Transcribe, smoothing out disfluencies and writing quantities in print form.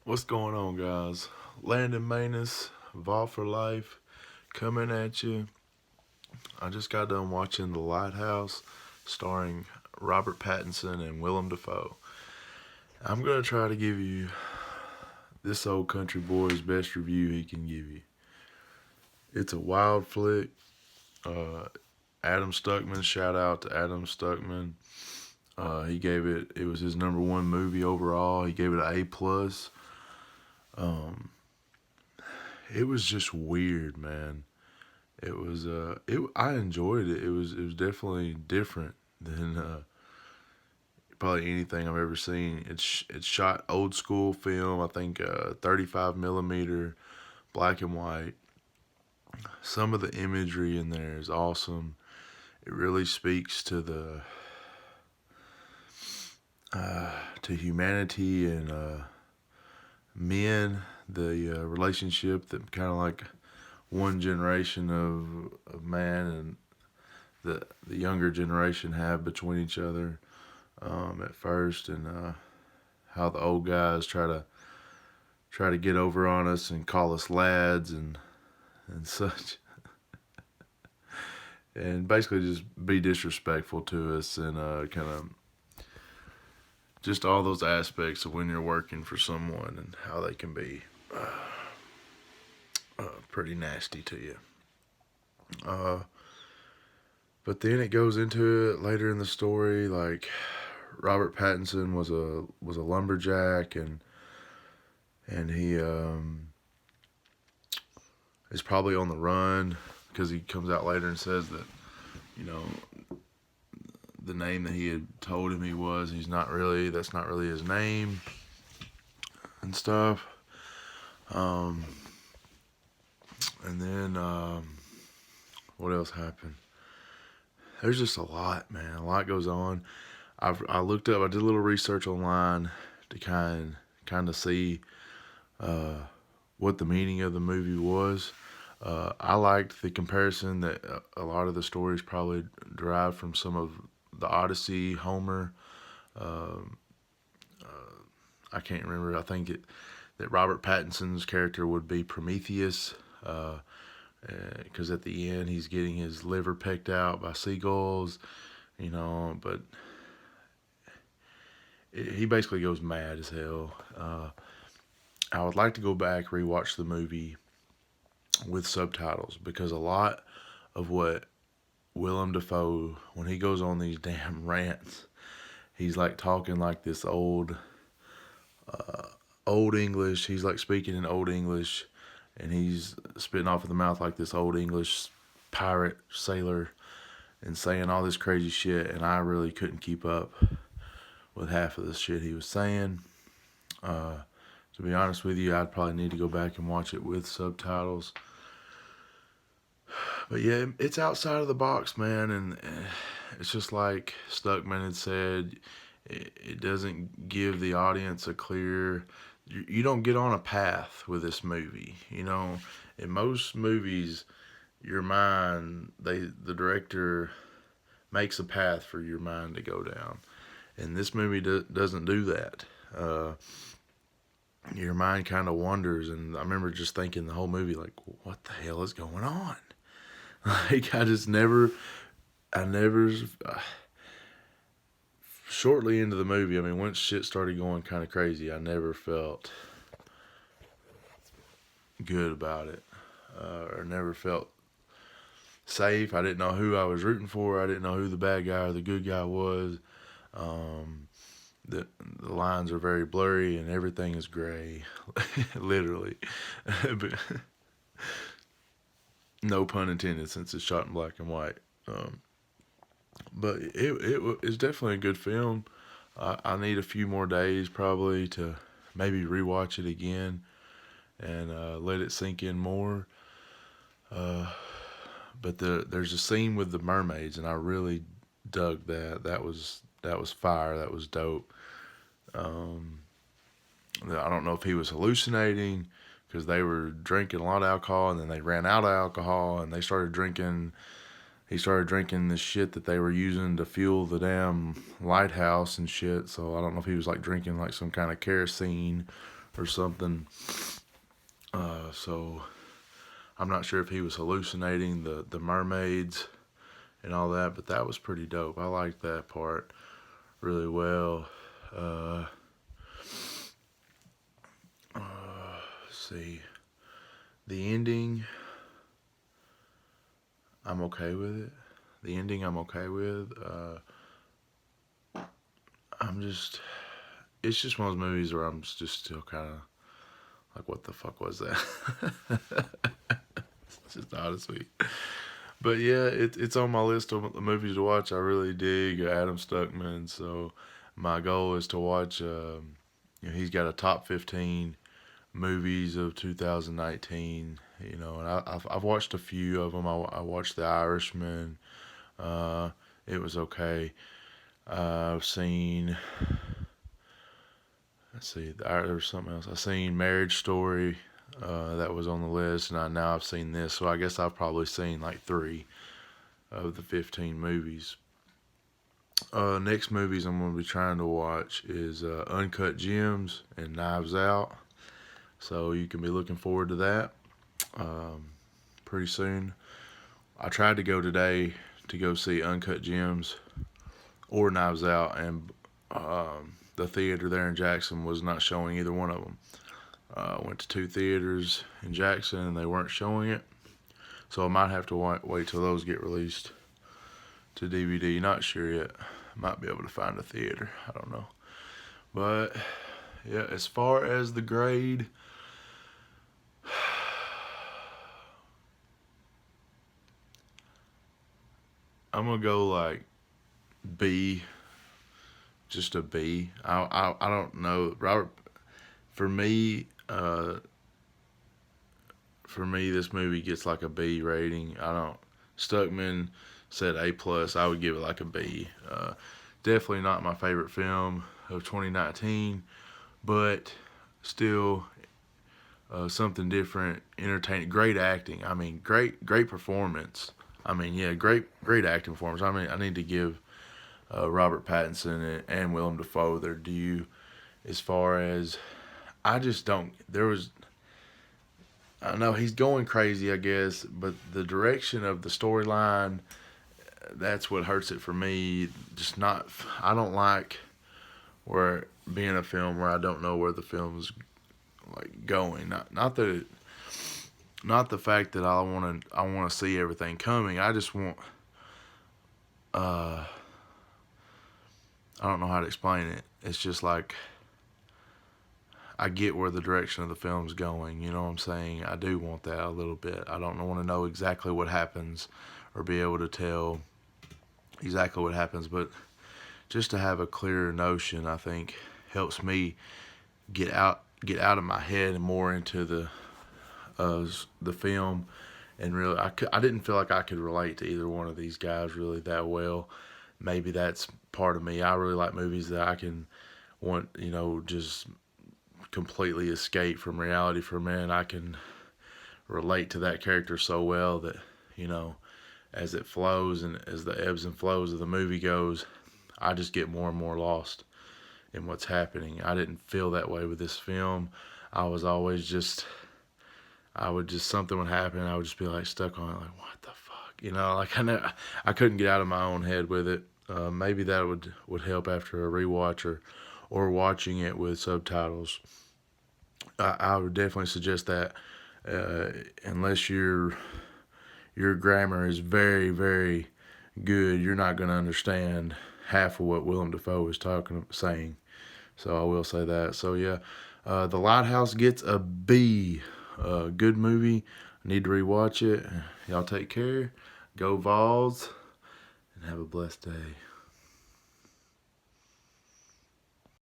What's going on, guys? Landon Manus, Vol for Life, coming at you. I just got done watching The Lighthouse, starring Robert Pattinson and Willem Dafoe. I'm gonna try to give you this old country boy's best review he can give you. It's a wild flick. Uh, Adam Stuckman, shout out to Adam Stuckman. He gave it. It was his number one movie overall. He gave it an A+. Um, it was just weird, man. I enjoyed it. It was definitely different than probably anything I've ever seen. It's shot old school film. I think 35 millimeter, black and white. Some of the imagery in there is awesome. It really speaks to the to humanity and men. The relationship that kind of like one generation of man and the younger generation have between each other at first, and how the old guys try to get over on us and call us lads and such, and basically just be disrespectful to us and kind of just all those aspects of when you're working for someone and how they can be pretty nasty to you. Uh, but then it goes into it later in the story, like Robert Pattinson was a lumberjack, and he is probably on the run because he comes out later and says that, you know, the name that he had told him he's not really, that's not really his name and stuff. Um, and then what else happened? There's just a lot, man. A lot goes on. I looked up. I did a little research online to kind of see uh, what the meaning of the movie was. I liked the comparison that a lot of the stories probably derived from some of the Odyssey, Homer. Um, I can't remember. I think that Robert Pattinson's character would be Prometheus, because at the end he's getting his liver pecked out by seagulls, but he basically goes mad as hell. I would like to go back rewatch the movie with subtitles because a lot of what Willem Dafoe, when he goes on these damn rants, he's like talking like this old English. He's like speaking in old English, and he's spitting off of the mouth like this old English pirate sailor, and saying all this crazy shit. And I really couldn't keep up with half of the shit he was saying. To be honest with you, I'd probably need to go back and watch it with subtitles. But yeah, it's outside of the box, man, and it's just like Stuckman had said. It doesn't give the audience a clear. You don't get on a path with this movie. In most movies, your mind, the director makes a path for your mind to go down, and this movie doesn't do that. Your mind kind of wanders, and I remember just thinking the whole movie, like, what the hell is going on? Like, I never, shortly into the movie, I mean, once shit started going kind of crazy, I never felt good about it, or never felt safe. I didn't know who I was rooting for. I didn't know who the bad guy or the good guy was. Um, the lines are very blurry and everything is gray, literally. But no pun intended, since it's shot in black and white. But it's definitely a good film. I need a few more days probably to maybe rewatch it again and let it sink in more. Uh, but there's a scene with the mermaids, and I really dug that. That was fire. That was dope. Um, I don't know if he was hallucinating because they were drinking a lot of alcohol, and then they ran out of alcohol, and they started drinking. He started drinking this shit that they were using to fuel the damn lighthouse and shit. So I don't know if he was like drinking like some kind of kerosene or something. So I'm not sure if he was hallucinating the mermaids and all that, but that was pretty dope. I liked that part really well. See, the ending, I'm okay with it. The ending, I'm okay with. It's just one of those movies where I'm just still kind of like, what the fuck was that? It's just honestly. But yeah, it's on my list of the movies to watch. I really dig Adam Stuckman, so my goal is to watch. He's got a top 15 movies of 2019. And I've watched a few of them. I watched The Irishman. It was okay. I've seen. Let's see. There was something else. I've seen Marriage Story. That was on the list, and now I've seen this. So I guess I've probably seen like 3 of the 15 movies. Next movies I'm going to be trying to watch is Uncut Gems and Knives Out. So you can be looking forward to that pretty soon. I tried to go today to go see Uncut Gems or Knives Out, and the theater there in Jackson was not showing either one of them. Went to 2 theaters in Jackson and they weren't showing it. So I might have to wait till those get released to DVD. Not sure yet. Might be able to find a theater. I don't know. But yeah, as far as the grade, I'm gonna go like B, just a B. I don't know, Robert. For me, this movie gets like a B rating. I don't. Stuckman said A plus. I would give it like a B. Definitely not my favorite film of 2019, but still something different, entertaining, great acting. I mean, great performance. I mean, yeah, great acting performance. I mean, I need to give Robert Pattinson and Willem Dafoe their due. As far as I just don't. I know he's going crazy, I guess, but the direction of the storyline, that's what hurts it for me. Just not. I don't like where being a film where I don't know where the film's like going. Not that. Not the fact that I want to see everything coming. I just want. I don't know how to explain it. It's just like I get where the direction of the film's going. You know what I'm saying? I do want that a little bit. I don't want to know exactly what happens or be able to tell exactly what happens, but just to have a clearer notion, I think helps me get out of my head and more into the film. And really, I didn't feel like I could relate to either one of these guys really that well. Maybe that's part of me. I really like movies that I can just completely escape from reality for a minute. I can relate to that character so well that, as it flows and as the ebbs and flows of the movie goes, I just get more and more lost in what's happening. I didn't feel that way with this film. I was always something would happen and I would just be like stuck on it, like, what the fuck? Like I couldn't get out of my own head with it. Maybe that would help after a rewatch or watching it with subtitles. I would definitely suggest that unless your grammar is very, very good, you're not going to understand half of what Willem Dafoe is saying. So I will say that. So yeah, The Lighthouse gets a B. Good movie. I need to rewatch it. Y'all take care. Go Vols, and have a blessed day.